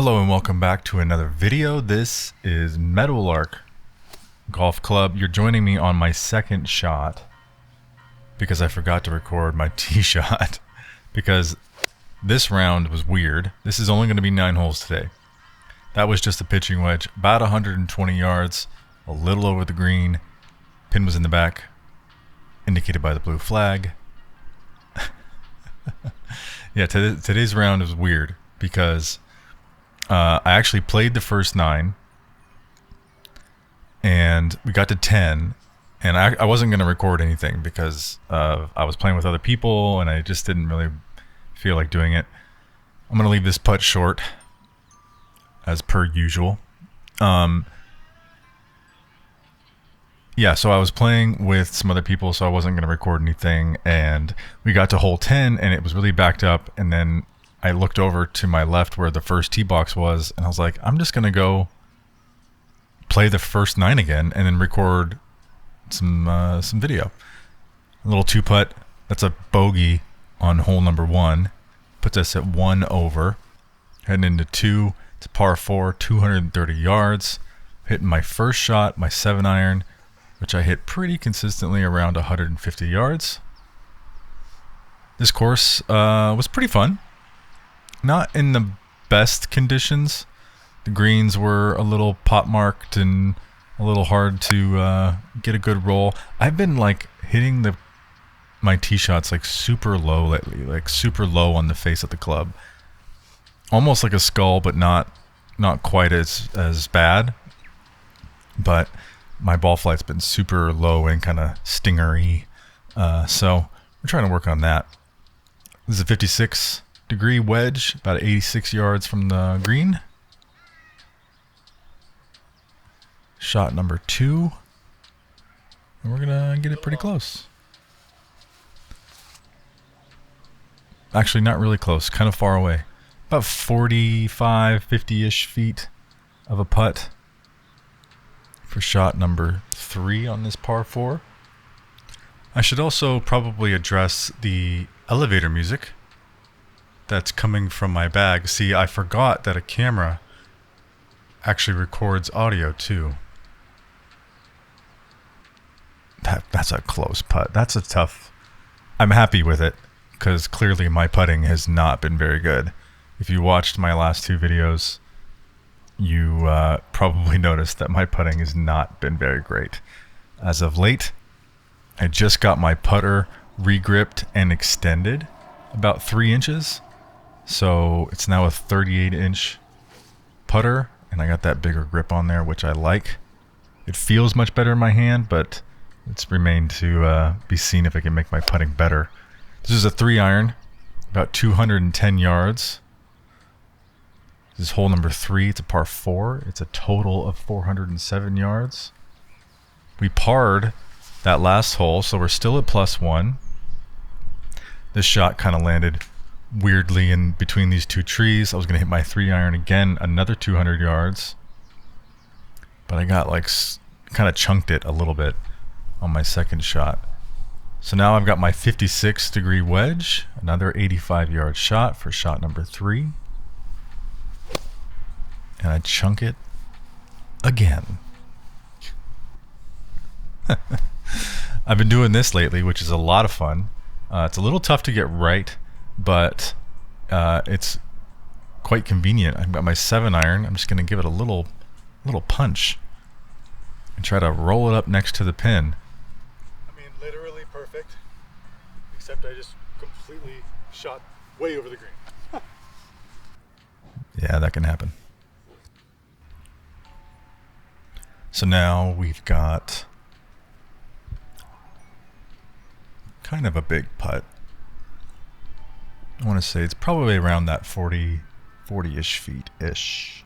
Hello and welcome back to another video. This is Meadowlark Golf Club. You're joining me on my second shot because I forgot to record my tee shot because this round was weird. This is only going to be 9 holes today. That was just a pitching wedge, about 120 yards, a little over the green. Pin was in the back, indicated by the blue flag. Yeah, today's round is weird because I actually played the first 9 and we got to 10 and I wasn't going to record anything because I was playing with other people and I just didn't really feel like doing it. I'm going to leave this putt short as per usual. Yeah, so I was playing with some other people, so I wasn't going to record anything, and we got to hole 10 and it was really backed up, and then I looked over to my left where the first tee box was, and I was like, I'm just going to go play the first 9 again and then record some video. A little 2-putt. That's a bogey on hole number 1. Puts us at 1 over. Heading into 2. It's a par 4, 230 yards. Hitting my first shot, my 7-iron, which I hit pretty consistently around 150 yards. This course was pretty fun. Not in the best conditions. The greens were a little pot marked and a little hard to get a good roll. I've been like hitting my tee shots like super low lately, like super low on the face of the club, almost like a skull, but not quite as bad. But my ball flight's been super low and kind of stingery, so we're trying to work on that. This is a 56-degree wedge, about 86 yards from the green. Shot number 2, and we're gonna get it pretty close. Actually, not really close, kind of far away, about 45, 50-ish feet of a putt for shot number 3 on this par 4. I should also probably address the elevator music that's coming from my bag. See, I forgot that a camera actually records audio too. That's a close putt. That's a tough... I'm happy with it because clearly my putting has not been very good. If you watched my last 2 videos, you probably noticed that my putting has not been very great. As of late, I just got my putter regripped and extended about 3 inches. So it's now a 38-inch putter, and I got that bigger grip on there, which I like. It feels much better in my hand, but it's remained to be seen if I can make my putting better. This is a 3-iron, about 210 yards. This is hole number 3. It's a par 4. It's a total of 407 yards. We parred that last hole, so we're still at +1. This shot kind of landed weirdly in between these 2 trees. I was going to hit my 3-iron again, another 200 yards. But I got like kind of chunked it a little bit on my second shot. So now I've got my 56-degree wedge, another 85-yard shot for shot number 3. And I chunk it again. I've been doing this lately, which is a lot of fun. It's a little tough to get right, but it's quite convenient. I've got my 7-iron. I'm just going to give it a little punch and try to roll it up next to the pin. I mean, literally perfect, except I just completely shot way over the green. Yeah, that can happen. So now we've got kind of a big putt. I want to say it's probably around that 40-ish feet-ish.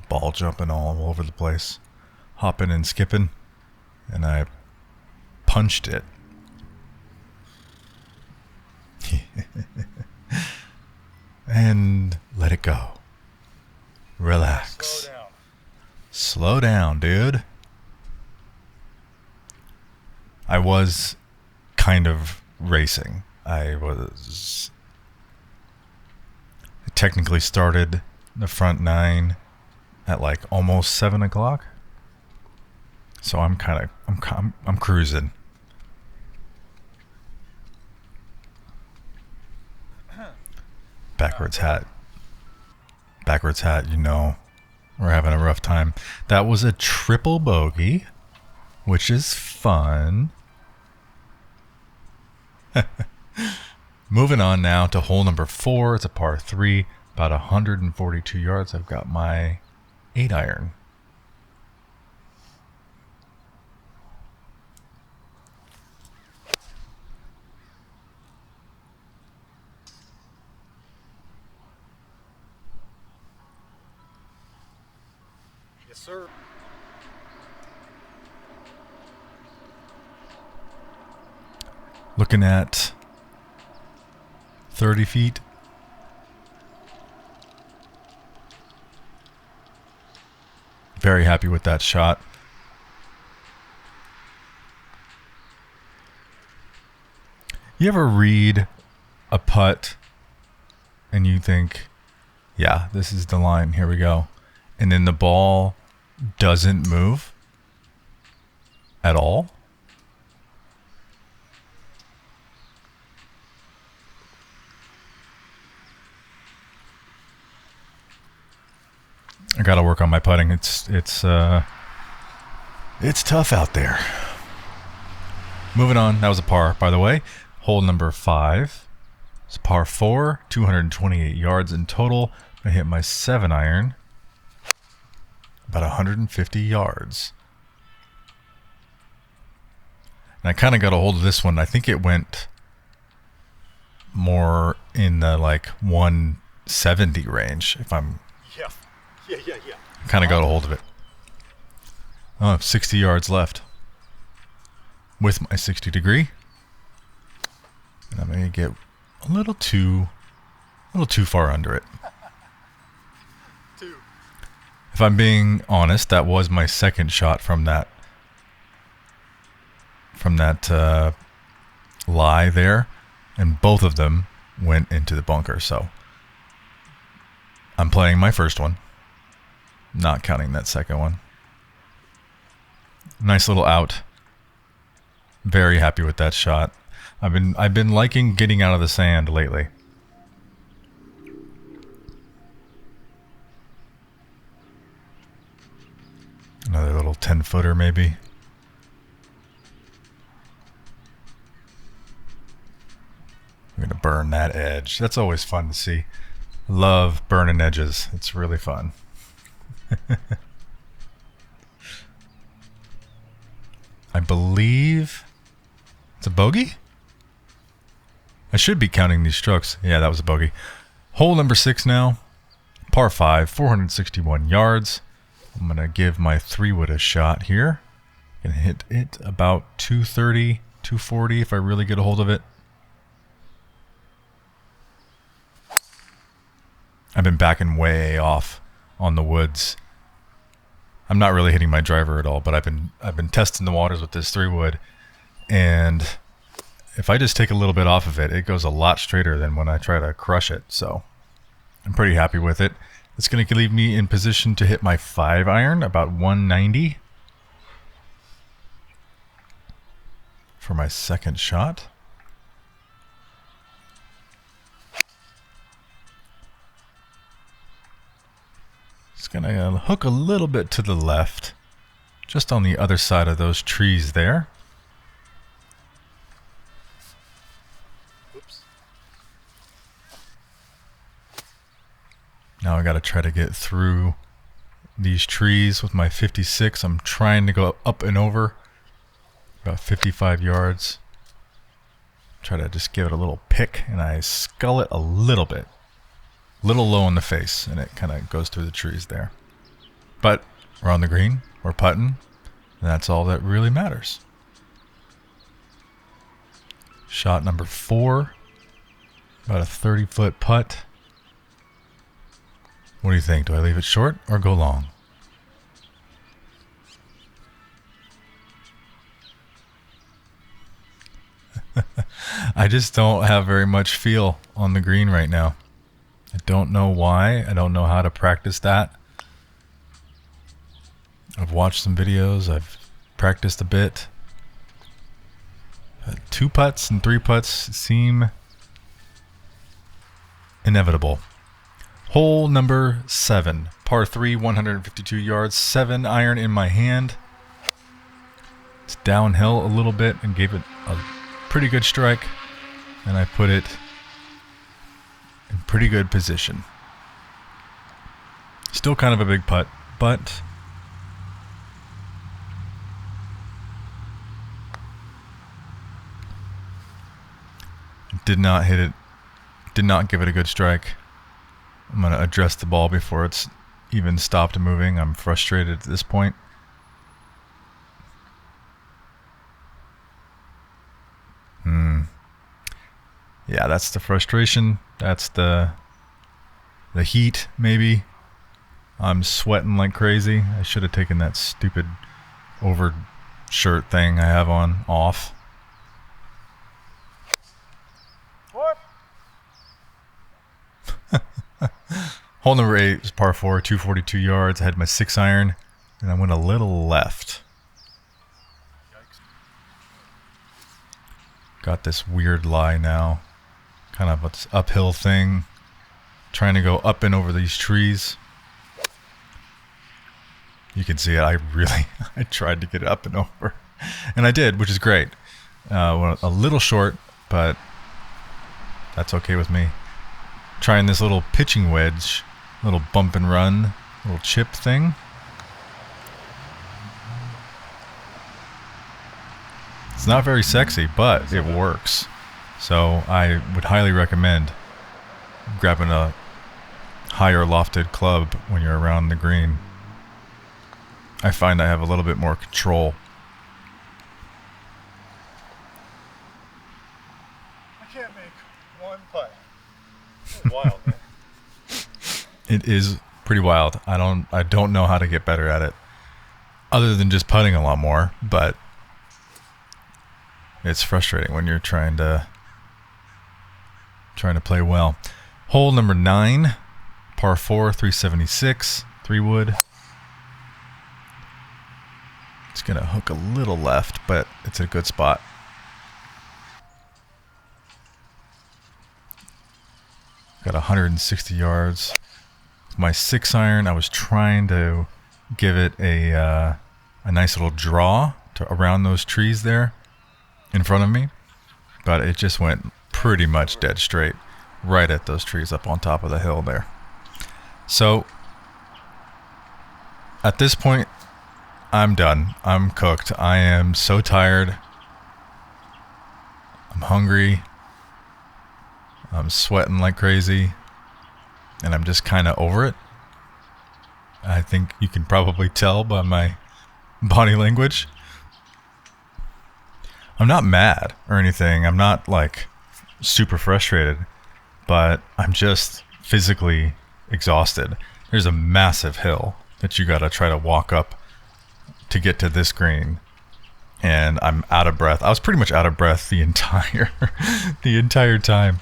Ball jumping all over the place, hopping and skipping, and I punched it. And let it go. Relax. Slow down, dude. I was kind of racing. I was technically started the front nine at like almost 7 o'clock. So I'm cruising. Backwards hat. Backwards hat, you know. We're having a rough time. That was a triple bogey, which is fun. Moving on now to hole number 4. It's a par 3, about 142 yards. I've got my 8-iron. Yes, sir. Looking at 30 feet. Very happy with that shot. You ever read a putt and you think, yeah, this is the line, here we go. And then the ball doesn't move at all? I gotta work on my putting. It's tough out there. Moving on. That was a par, by the way. Hole number 5. It's a par 4, 228 yards in total. I hit my 7-iron. About 150 yards. And I kind of got a hold of this one. I think it went more in the like 170 range, if I'm... Yeah. Kind of got a hold of it. Oh, 60 yards left. With my 60 degree. And I'm going to get a little too far under it. If I'm being honest, that was my second shot from that lie there, and both of them went into the bunker. So I'm playing my first one, not counting that second one. Nice little out. Very happy with that shot. I've been liking getting out of the sand lately. Another little 10-footer maybe. I'm gonna burn that edge. That's always fun to see. Love burning edges. It's really fun. I believe it's a bogey? I should be counting these strokes. Yeah, that was a bogey. Hole number 6 now. Par 5, 461 yards. I'm going to give my 3-wood a shot here. Going to hit it about 230, 240 if I really get a hold of it. I've been backing way off on the woods. I'm not really hitting my driver at all, but I've been testing the waters with this 3-wood, and if I just take a little bit off of it, it goes a lot straighter than when I try to crush it. So I'm pretty happy with it. It's going to leave me in position to hit my 5-iron, about 190 for my second shot. It's going to hook a little bit to the left, just on the other side of those trees there. Oops. Now I got to try to get through these trees with my 56. I'm trying to go up and over about 55 yards. Try to just give it a little pick, and I scull it a little bit. Little low in the face, and it kind of goes through the trees there. But we're on the green, we're putting, and that's all that really matters. Shot number 4, about a 30-foot putt. What do you think? Do I leave it short or go long? I just don't have very much feel on the green right now. I don't know why. I don't know how to practice that. I've watched some videos. I've practiced a bit. 2 putts and 3 putts seem inevitable. Hole number 7, par 3, 152 yards, 7 iron in my hand. It's downhill a little bit and gave it a pretty good strike, and I put it in pretty good position. Still kind of a big putt, but did not hit it, did not give it a good strike. I'm going to address the ball before it's even stopped moving. I'm frustrated at this point. Yeah, that's the frustration. That's the heat, maybe. I'm sweating like crazy. I should have taken that stupid over shirt thing I have on off. What? Hole number 8 was par 4, 242 yards. I had my 6 iron, and I went a little left. Got this weird lie now. Kind of an uphill thing. Trying to go up and over these trees. You can see it. I tried to get it up and over. And I did, which is great. A little short, but that's okay with me. Trying this little pitching wedge. Little bump and run. Little chip thing. It's not very sexy, but it works. So I would highly recommend grabbing a higher lofted club when you're around the green. I find I have a little bit more control. I can't make one putt. It's wild, man. It is pretty wild. I don't know how to get better at it, other than just putting a lot more. But it's frustrating when you're trying to play well. Hole number 9, par 4, 376, 3 wood. It's gonna hook a little left, but it's a good spot. Got 160 yards. With my 6 iron, I was trying to give it a nice little draw around those trees there in front of me, but it just went pretty much dead straight right at those trees up on top of the hill there. So at this point, I'm done. I'm cooked. I am so tired. I'm hungry. I'm sweating like crazy, and I'm just kind of over it. I think you can probably tell by my body language. I'm not mad or anything. I'm not like super frustrated, but I'm just physically exhausted. There's a massive hill that you gotta try to walk up to get to this green, and I'm out of breath. I was pretty much out of breath the entire time,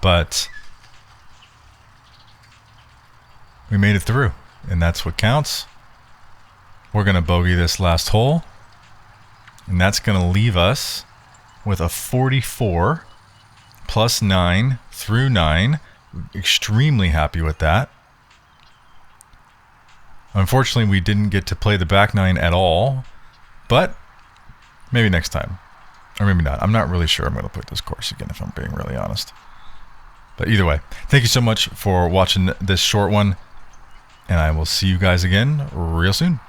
but we made it through, and that's what counts. We're gonna bogey this last hole, and that's gonna leave us with a 44 plus 9 through 9. Extremely happy with that. Unfortunately, we didn't get to play the back 9 at all, but maybe next time, or maybe not. I'm not really sure I'm going to play this course again, if I'm being really honest. But either way, thank you so much for watching this short one, and I will see you guys again real soon.